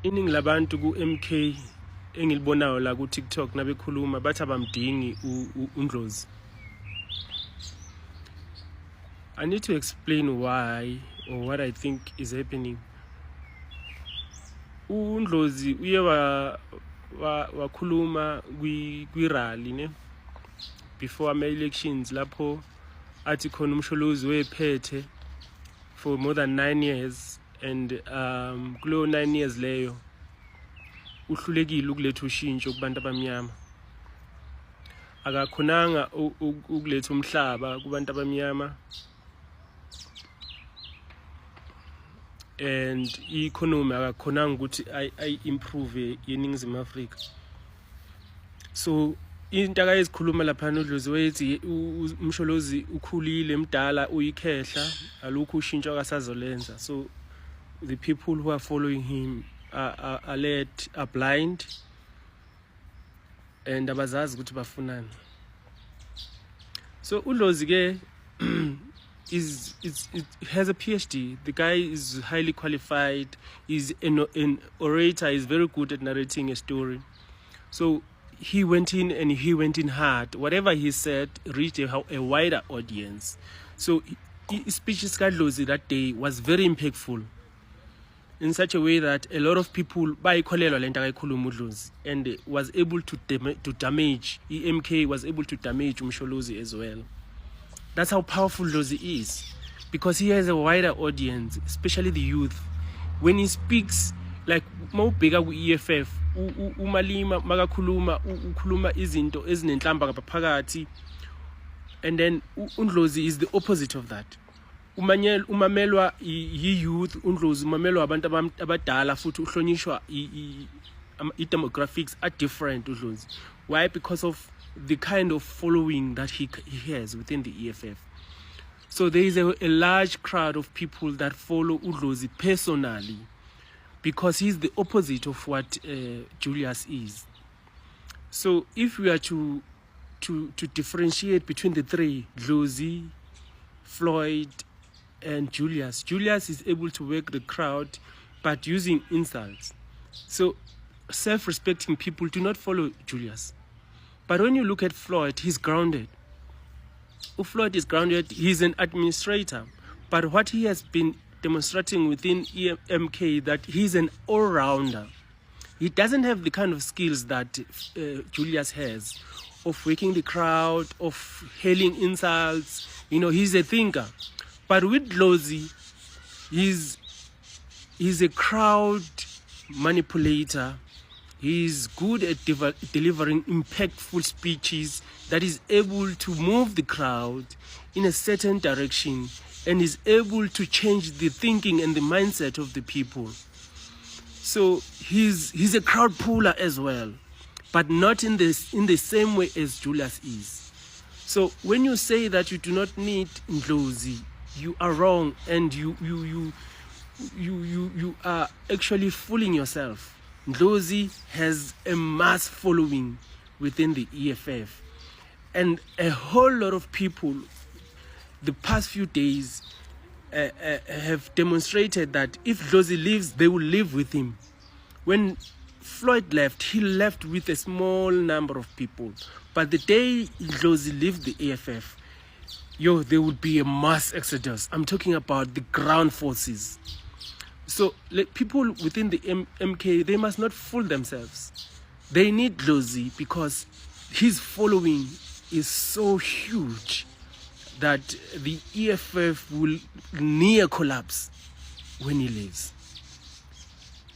Iningi labantu ku-MK engilibonayo la ku-TikTok nabekhuluma bathi abamdingi uNdlozi. I need to explain why or what I think is happening. uNdlozi uye wakhuluma kwi-rally ne before ama-elections lapho athi khona uMsholozi wephethe for more than 9 years and kulo 9 years leyo uhlulekile ukuletha ushintsho kubantu abamnyama, akakhonanga ukuletha umhlaba kubantu abamnyama and i-economy akakhonanga ukuthi ay-improve yeNingizimu Afrika. So into akayizikhuluma laphana uDlozi wayethi uMsholozi ukhulile mdala uyikhehla alukho ushintsho akasazolenza. So the people who are following him are led, are blind and abazazi ukuthi bafunani. So uDlozi ke has a PhD. The guy is highly qualified. He's an orator. He's very good at narrating a story. So he went in and he went in hard. Whatever he said reached a wider audience. So his speech that day was very impactful in such a way that a lot of people and was able to damage, EMK was able to damage Msholozi as well. That's how powerful Dlozi is, because he has a wider audience, especially the youth. When he speaks, like mawubheka ku-EFF, umalima makakhuluma ukhuluma izinto ezinenhlamba ngaphakathi, and then uNdlozi is the opposite of that. Umamelwa yi-youth, uNdlozi umamelwa abantu abadala futhi uhlonishwa i-demographics are different uDlozi. Why? Because of the kind of following that he has within the EFF. So there is a large crowd of people that follow uDlozi personally, because he's the opposite of what Julius is. So if we are to differentiate between the three, Dlozi, Floyd, and Julius is able to work the crowd, but using insults. So self-respecting people do not follow Julius. But when you look at Floyd, he's grounded. Floyd is grounded, he's an administrator. But what he has been demonstrating within EMK, that he's an all-rounder. He doesn't have the kind of skills that Julius has, of waking the crowd, of hailing insults. You know, he's a thinker. But with Dlozi, he's a crowd manipulator. He's good at delivering impactful speeches that is able to move the crowd in a certain direction and is able to change the thinking and the mindset of the people. So he's a crowd puller as well, but not in the same way as Julius is. So when you say that you do not need Dlozi, you are wrong, and you are actually fooling yourself. Dlozi has a mass following within the EFF, and a whole lot of people the past few days have demonstrated that if Dlozi leaves, they will live with him. When Floyd left, he left with a small number of people, but the day Dlozi left the EFF, there would be a mass exodus. I'm talking about the ground forces. So people within the MK, they must not fool themselves. They need Dlozi because his following is so huge that the EFF will near collapse when he leaves.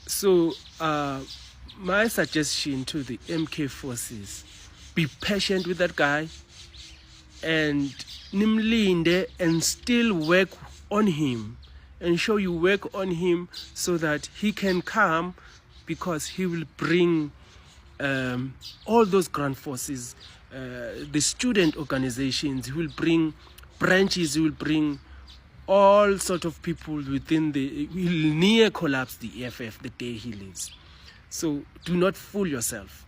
So my suggestion to the MK forces, be patient with that guy and nimlinde and still work on him. Ensure you work on him so that he can come, because he will bring all those ground forces, the student organizations, he will bring branches, he will bring all sort of people within he will near collapse the EFF the day he leaves. So do not fool yourself.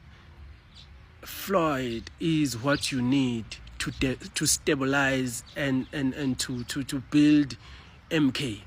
Floyd is what you need to stabilize and to build MK.